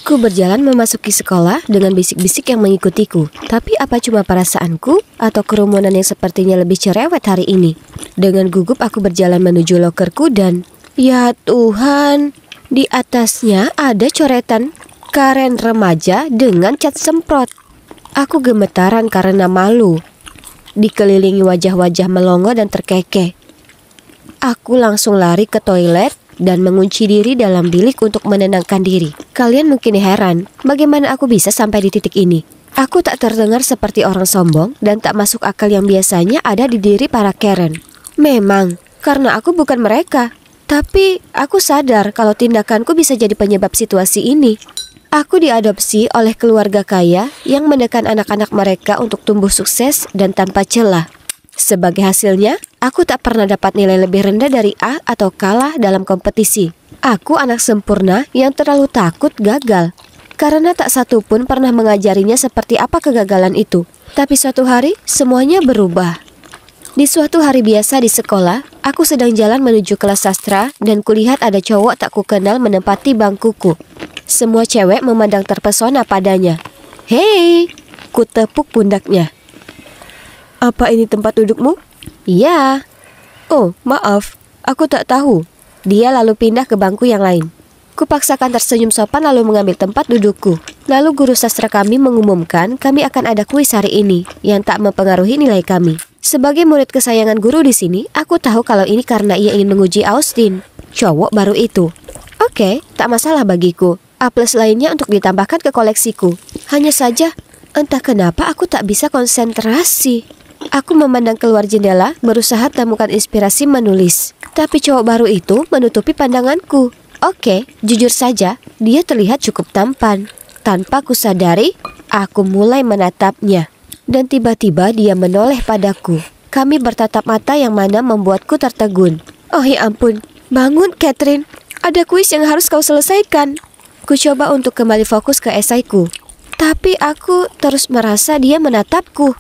Ku berjalan memasuki sekolah dengan bisik-bisik yang mengikutiku. Tapi apa cuma perasaanku atau kerumunan yang sepertinya lebih cerewet hari ini? Dengan gugup aku berjalan menuju lokerku dan ya Tuhan, di atasnya ada coretan Karen remaja dengan cat semprot. Aku gemetaran karena malu, dikelilingi wajah-wajah melongo dan terkekeh. Aku langsung lari ke toilet dan mengunci diri dalam bilik untuk menenangkan diri. Kalian mungkin heran, bagaimana aku bisa sampai di titik ini? Aku tak terdengar seperti orang sombong dan tak masuk akal yang biasanya ada di diri para Karen. Memang, karena aku bukan mereka. Tapi aku sadar kalau tindakanku bisa jadi penyebab situasi ini. Aku diadopsi oleh keluarga kaya yang menekan anak-anak mereka untuk tumbuh sukses dan tanpa celah. Sebagai hasilnya, aku tak pernah dapat nilai lebih rendah dari A atau kalah dalam kompetisi. Aku anak sempurna yang terlalu takut gagal, karena tak satu pun pernah mengajarinya seperti apa kegagalan itu. Tapi suatu hari, semuanya berubah. Di suatu hari biasa di sekolah, aku sedang jalan menuju kelas sastra dan kulihat ada cowok tak kukenal menempati bangkuku. Semua cewek memandang terpesona padanya. Hei, ku tepuk pundaknya. Apa ini tempat dudukmu? Iya. Oh, maaf, aku tak tahu. Dia lalu pindah ke bangku yang lain. Kupaksakan tersenyum sopan lalu mengambil tempat dudukku. Lalu guru sastra kami mengumumkan kami akan ada kuis hari ini yang tak mempengaruhi nilai kami. Sebagai murid kesayangan guru di sini, aku tahu kalau ini karena ia ingin menguji Austin, cowok baru itu. Oke, tak masalah bagiku. A+ lainnya untuk ditambahkan ke koleksiku. Hanya saja, entah kenapa aku tak bisa konsentrasi. Aku memandang keluar jendela, berusaha temukan inspirasi menulis. Tapi cowok baru itu menutupi pandanganku. Oke, jujur saja, dia terlihat cukup tampan. Tanpa kusadari, aku mulai menatapnya. Dan tiba-tiba dia menoleh padaku. Kami bertatap mata yang mana membuatku tertegun. Oh ya ampun, bangun Catherine. Ada kuis yang harus kau selesaikan. Ku coba untuk kembali fokus ke esaiku. Tapi aku terus merasa dia menatapku.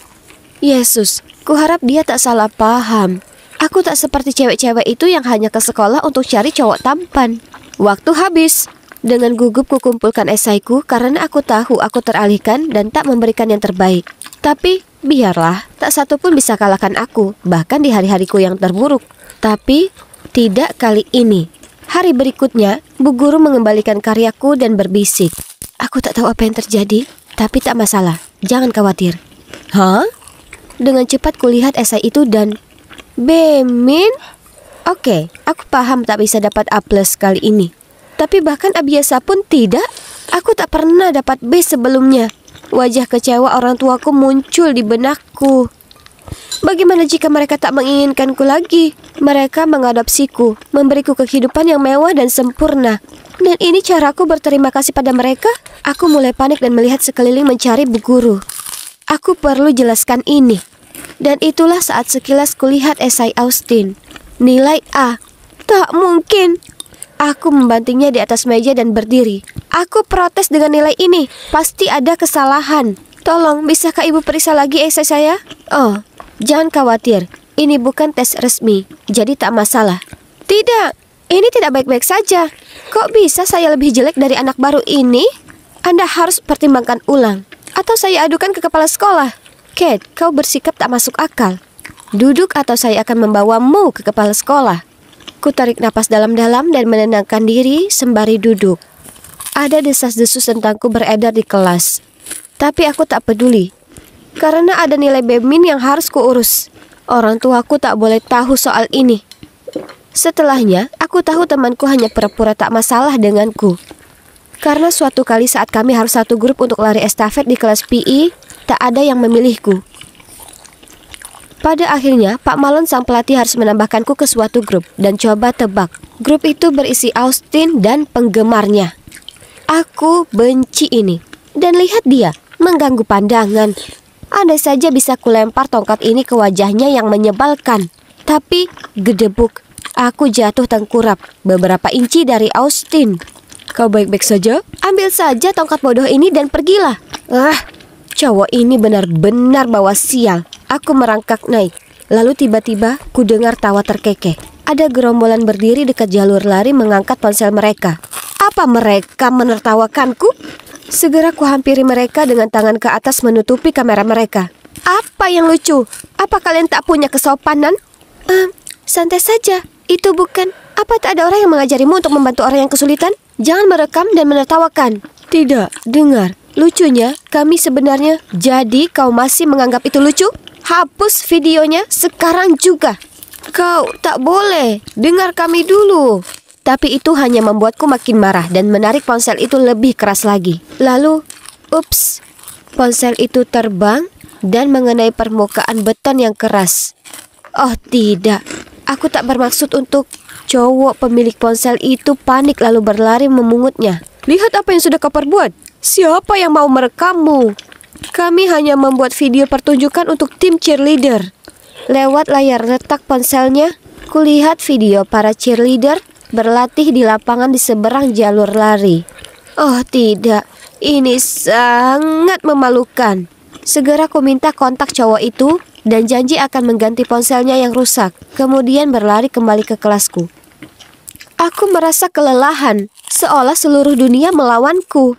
Yesus, kuharap dia tak salah paham. Aku tak seperti cewek-cewek itu yang hanya ke sekolah untuk cari cowok tampan. Waktu habis. Dengan gugup kukumpulkan esaiku karena aku tahu aku teralihkan dan tak memberikan yang terbaik. Tapi biarlah, tak satu pun bisa kalahkan aku, bahkan di hari-hariku yang terburuk. Tapi tidak kali ini. Hari berikutnya, Bu Guru mengembalikan karyaku dan berbisik. Aku tak tahu apa yang terjadi, tapi tak masalah, jangan khawatir. Hah? Dengan cepat kulihat esai itu dan B-min? Oke, aku paham tak bisa dapat A+ kali ini. Tapi bahkan A biasa pun tidak. Aku tak pernah dapat B sebelumnya. Wajah kecewa orang tuaku muncul di benakku. Bagaimana jika mereka tak menginginkanku lagi? Mereka mengadopsiku, memberiku kehidupan yang mewah dan sempurna. Dan ini caraku berterima kasih pada mereka? Aku mulai panik dan melihat sekeliling mencari Bu Guru. Aku perlu jelaskan ini. Dan itulah saat sekilas kulihat esai Austin. Nilai A. Tak mungkin. Aku membantingnya di atas meja dan berdiri. Aku protes dengan nilai ini. Pasti ada kesalahan. Tolong, bisakah ibu periksa lagi esai saya? Oh, jangan khawatir. Ini bukan tes resmi, jadi tak masalah. Tidak, ini tidak baik-baik saja. Kok bisa saya lebih jelek dari anak baru ini? Anda harus pertimbangkan ulang. Atau saya adukan ke kepala sekolah. Kate, kau bersikap tak masuk akal. Duduk atau saya akan membawamu ke kepala sekolah. Ku tarik napas dalam-dalam dan menenangkan diri sembari duduk. Ada desas-desus tentangku beredar di kelas. Tapi aku tak peduli. Karena ada nilai B- yang harus kuurus. Orang tuaku tak boleh tahu soal ini. Setelahnya, aku tahu temanku hanya pura-pura tak masalah denganku. Karena suatu kali saat kami harus satu grup untuk lari estafet di kelas PE, tak ada yang memilihku. Pada akhirnya, Pak Malone sang pelatih harus menambahkanku ke suatu grup. Dan coba tebak, grup itu berisi Austin dan penggemarnya. Aku benci ini. Dan lihat dia, mengganggu pandangan. Andai saja bisa kulempar tongkat ini ke wajahnya yang menyebalkan. Tapi, gedebuk, aku jatuh tengkurap beberapa inci dari Austin. Kau baik-baik saja? Ambil saja tongkat bodoh ini dan pergilah. Cowok ini benar-benar bawa sial. Aku merangkak naik. Lalu tiba-tiba ku dengar tawa terkekeh. Ada gerombolan berdiri dekat jalur lari mengangkat ponsel mereka. Apa mereka menertawakanku? Segera kuhampiri mereka dengan tangan ke atas menutupi kamera mereka. Apa yang lucu? Apa kalian tak punya kesopanan? Santai saja. Itu bukan. Apa tak ada orang yang mengajarimu untuk membantu orang yang kesulitan? Jangan merekam dan menertawakan. Tidak, dengar. Lucunya, kami sebenarnya. Jadi kau masih menganggap itu lucu? Hapus videonya sekarang juga. Kau tak boleh. Dengar kami dulu. Tapi itu hanya membuatku makin marah dan menarik ponsel itu lebih keras lagi. Lalu, ups, ponsel itu terbang dan mengenai permukaan beton yang keras. Oh tidak, aku tak bermaksud untuk. Cowok pemilik ponsel itu panik lalu berlari memungutnya. Lihat apa yang sudah kau perbuat. Siapa yang mau merekammu? Kami hanya membuat video pertunjukan untuk tim cheerleader. Lewat layar retak ponselnya, kulihat video para cheerleader berlatih di lapangan di seberang jalur lari. Oh tidak, ini sangat memalukan. Segera ku minta kontak cowok itu dan janji akan mengganti ponselnya yang rusak. Kemudian berlari kembali ke kelasku. Aku merasa kelelahan, seolah seluruh dunia melawanku.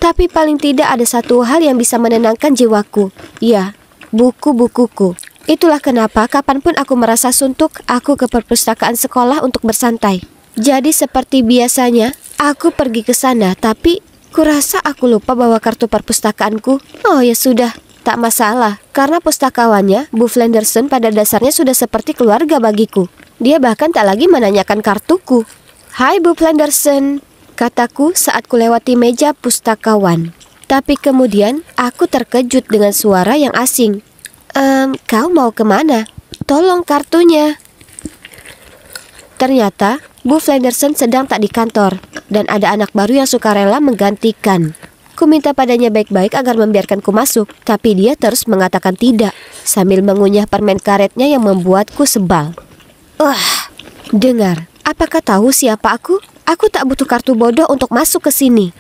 Tapi paling tidak ada satu hal yang bisa menenangkan jiwaku. Ya, buku-bukuku. Itulah kenapa kapanpun aku merasa suntuk, aku ke perpustakaan sekolah untuk bersantai. Jadi seperti biasanya, aku pergi ke sana, tapi kurasa aku lupa bawa kartu perpustakaanku. Oh ya sudah, tak masalah. Karena pustakawannya, Bu Flenderson pada dasarnya sudah seperti keluarga bagiku. Dia bahkan tak lagi menanyakan kartuku. Hai Bu Flenderson, kataku saat ku lewati meja pustakawan. Tapi kemudian aku terkejut dengan suara yang asing. Kau mau kemana? Tolong kartunya. Ternyata Bu Flenderson sedang tak di kantor dan ada anak baru yang sukarela menggantikan. Ku minta padanya baik-baik agar membiarkanku masuk, tapi dia terus mengatakan tidak sambil mengunyah permen karetnya yang membuatku sebal. Dengar, apakah tahu siapa aku? Aku tak butuh kartu bodoh untuk masuk ke sini.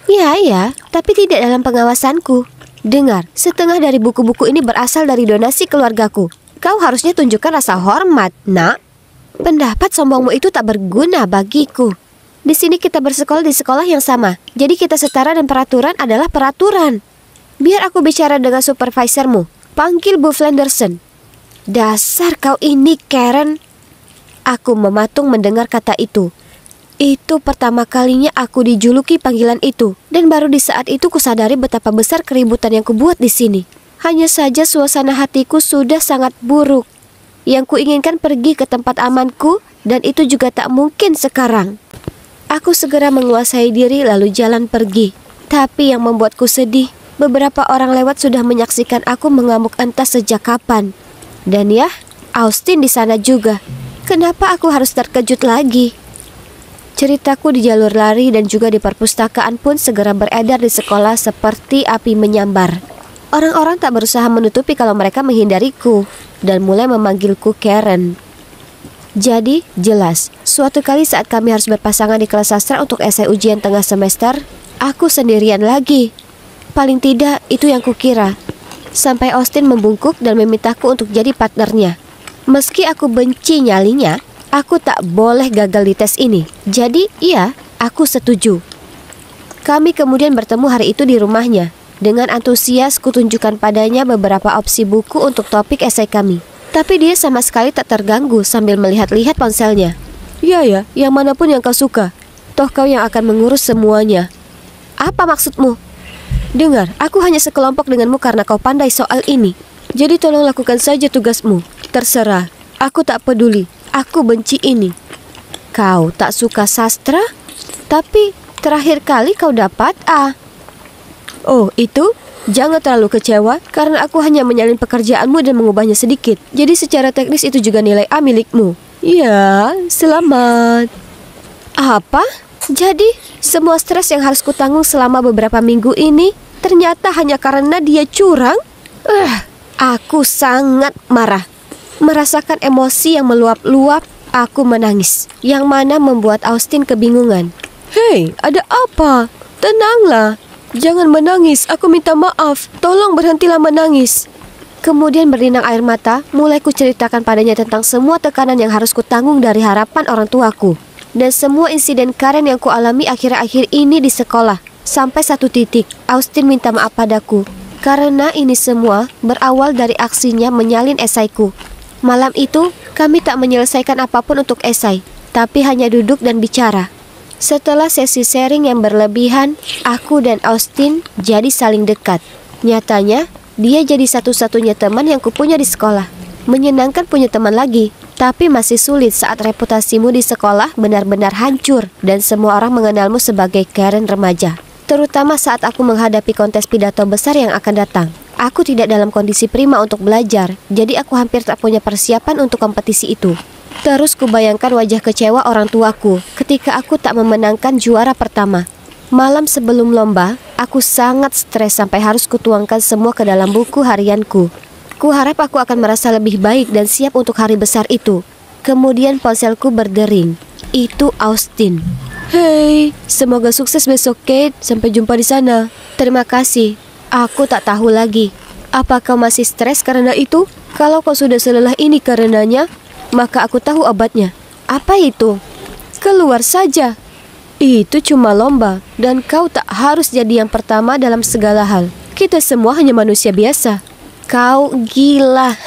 Ya, tapi tidak dalam pengawasanku. Dengar, setengah dari buku-buku ini berasal dari donasi keluargaku. Kau harusnya tunjukkan rasa hormat, nak. Pendapat sombongmu itu tak berguna bagiku. Di sini kita bersekolah di sekolah yang sama. Jadi kita setara dan peraturan adalah peraturan. Biar aku bicara dengan supervisormu. Panggil Bu Flenderson. Dasar kau ini, Karen. Aku mematung mendengar kata itu. Itu pertama kalinya aku dijuluki panggilan itu. Dan baru di saat itu kusadari betapa besar keributan yang kubuat di sini. Hanya saja suasana hatiku sudah sangat buruk. Yang kuinginkan pergi ke tempat amanku, dan itu juga tak mungkin sekarang. Aku segera menguasai diri lalu jalan pergi. Tapi yang membuatku sedih, beberapa orang lewat sudah menyaksikan aku mengamuk entah sejak kapan. Dan ya, Austin di sana juga. Kenapa aku harus terkejut lagi? Ceritaku di jalur lari dan juga di perpustakaan pun segera beredar di sekolah seperti api menyambar. Orang-orang tak berusaha menutupi kalau mereka menghindariku dan mulai memanggilku Karen. Jadi, jelas, suatu kali saat kami harus berpasangan di kelas sastra untuk esai ujian tengah semester, aku sendirian lagi. Paling tidak, itu yang kukira. Sampai Austin membungkuk dan memintaku untuk jadi partnernya. Meski aku benci nyalinya, aku tak boleh gagal di tes ini. Jadi, iya, aku setuju. Kami kemudian bertemu hari itu di rumahnya. Dengan antusias kutunjukkan padanya beberapa opsi buku untuk topik esai kami. Tapi dia sama sekali tak terganggu sambil melihat-lihat ponselnya. Ya, yang manapun yang kau suka. Toh kau yang akan mengurus semuanya. Apa maksudmu? Dengar, aku hanya sekelompok denganmu karena kau pandai soal ini. Jadi tolong lakukan saja tugasmu. Terserah, aku tak peduli. Aku benci ini. Kau tak suka sastra? Tapi terakhir kali kau dapat A. Oh, itu? Jangan terlalu kecewa, karena aku hanya menyalin pekerjaanmu dan mengubahnya sedikit. Jadi secara teknis itu juga nilai A milikmu. Ya, selamat. Apa? Jadi, semua stres yang harus kutanggung selama beberapa minggu ini ternyata hanya karena dia curang? Aku sangat marah. Merasakan emosi yang meluap-luap, aku menangis. Yang mana membuat Austin kebingungan. Hei, ada apa? Tenanglah. Jangan menangis, aku minta maaf. Tolong berhentilah menangis. Kemudian berlinang air mata, mulai kuceritakan padanya tentang semua tekanan yang harus kutanggung dari harapan orang tuaku. Dan semua insiden Karen yang kualami akhir-akhir ini di sekolah. Sampai satu titik, Austin minta maaf padaku. Karena ini semua berawal dari aksinya menyalin esaiku. Malam itu, kami tak menyelesaikan apapun untuk esai, tapi hanya duduk dan bicara. Setelah sesi sharing yang berlebihan, aku dan Austin jadi saling dekat. Nyatanya, dia jadi satu-satunya teman yang kupunya di sekolah. Menyenangkan punya teman lagi, tapi masih sulit saat reputasimu di sekolah benar-benar hancur dan semua orang mengenalmu sebagai Karen remaja. Terutama saat aku menghadapi kontes pidato besar yang akan datang. Aku tidak dalam kondisi prima untuk belajar, jadi aku hampir tak punya persiapan untuk kompetisi itu. Terus kubayangkan wajah kecewa orang tuaku ketika aku tak memenangkan juara pertama. Malam sebelum lomba, aku sangat stres sampai harus kutuangkan semua ke dalam buku harianku. Kuharap aku akan merasa lebih baik dan siap untuk hari besar itu. Kemudian ponselku berdering. Itu Austin. Hei, semoga sukses besok, Kate. Sampai jumpa di sana. Terima kasih. Aku tak tahu lagi. Apa kau masih stres karena itu? Kalau kau sudah selelah ini karenanya, maka aku tahu obatnya. Apa itu? Keluar saja. Itu cuma lomba, dan kau tak harus jadi yang pertama dalam segala hal. Kita semua hanya manusia biasa. Kau gila.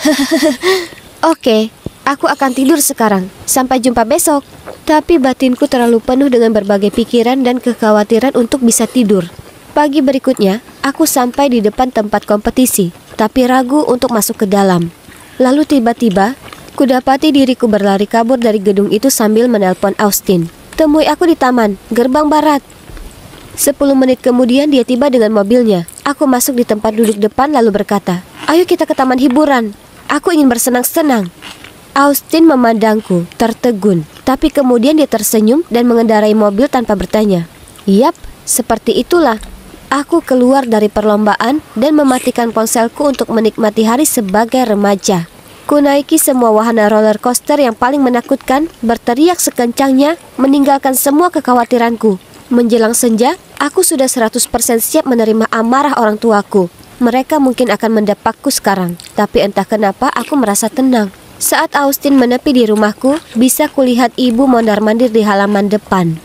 Oke, aku akan tidur sekarang. Sampai jumpa besok. Tapi batinku terlalu penuh dengan berbagai pikiran dan kekhawatiran untuk bisa tidur. Pagi berikutnya, aku sampai di depan tempat kompetisi, tapi ragu untuk masuk ke dalam. Lalu tiba-tiba, kudapati diriku berlari kabur dari gedung itu sambil menelpon Austin. Temui aku di taman, gerbang barat. 10 menit kemudian dia tiba dengan mobilnya. Aku masuk di tempat duduk depan lalu berkata, "Ayo kita ke taman hiburan. Aku ingin bersenang-senang." Austin memandangku, tertegun. Tapi kemudian dia tersenyum dan mengendarai mobil tanpa bertanya. Yap, seperti itulah. Aku keluar dari perlombaan dan mematikan ponselku untuk menikmati hari sebagai remaja. Kunaiki semua wahana roller coaster yang paling menakutkan, berteriak sekencangnya, meninggalkan semua kekhawatiranku. Menjelang senja, aku sudah 100% siap menerima amarah orang tuaku. Mereka mungkin akan mendapakku sekarang, tapi entah kenapa aku merasa tenang. Saat Austin menepi di rumahku, bisa kulihat ibu mondar-mandir di halaman depan.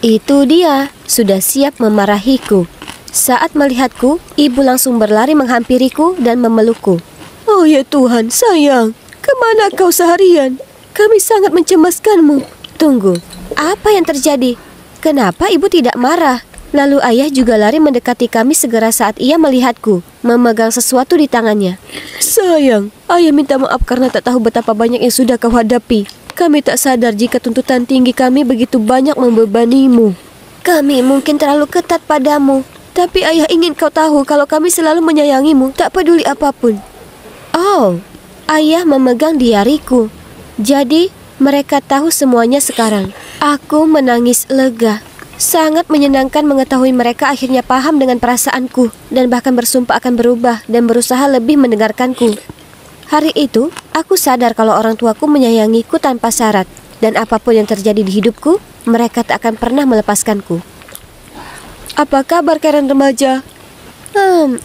Itu dia, sudah siap memarahiku. Saat melihatku, ibu langsung berlari menghampiriku dan memelukku. Oh ya Tuhan, sayang, kemana kau seharian? Kami sangat mencemaskanmu. Tunggu, apa yang terjadi? Kenapa ibu tidak marah? Lalu ayah juga lari mendekati kami segera saat ia melihatku, memegang sesuatu di tangannya. Sayang, ayah minta maaf karena tak tahu betapa banyak yang sudah kau hadapi. Kami tak sadar jika tuntutan tinggi kami begitu banyak membebanimu. Kami mungkin terlalu ketat padamu, tapi ayah ingin kau tahu kalau kami selalu menyayangimu, tak peduli apapun. Oh, ayah memegang diariku. Jadi, mereka tahu semuanya sekarang. Aku menangis lega. Sangat menyenangkan mengetahui mereka akhirnya paham dengan perasaanku dan bahkan bersumpah akan berubah dan berusaha lebih mendengarkanku. Hari itu, aku sadar kalau orang tuaku menyayangiku tanpa syarat dan apapun yang terjadi di hidupku, mereka tak akan pernah melepaskanku. Apa kabar Karen remaja?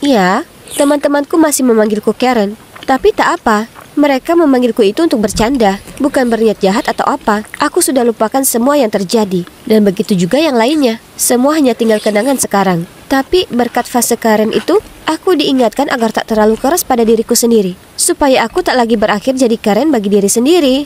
Ya, teman-temanku masih memanggilku Karen, tapi tak apa. Mereka memanggilku itu untuk bercanda, bukan berniat jahat atau apa. Aku sudah lupakan semua yang terjadi. Dan begitu juga yang lainnya. Semua hanya tinggal kenangan sekarang. Tapi berkat fase Karen itu, aku diingatkan agar tak terlalu keras pada diriku sendiri. Supaya aku tak lagi berakhir jadi Karen bagi diri sendiri.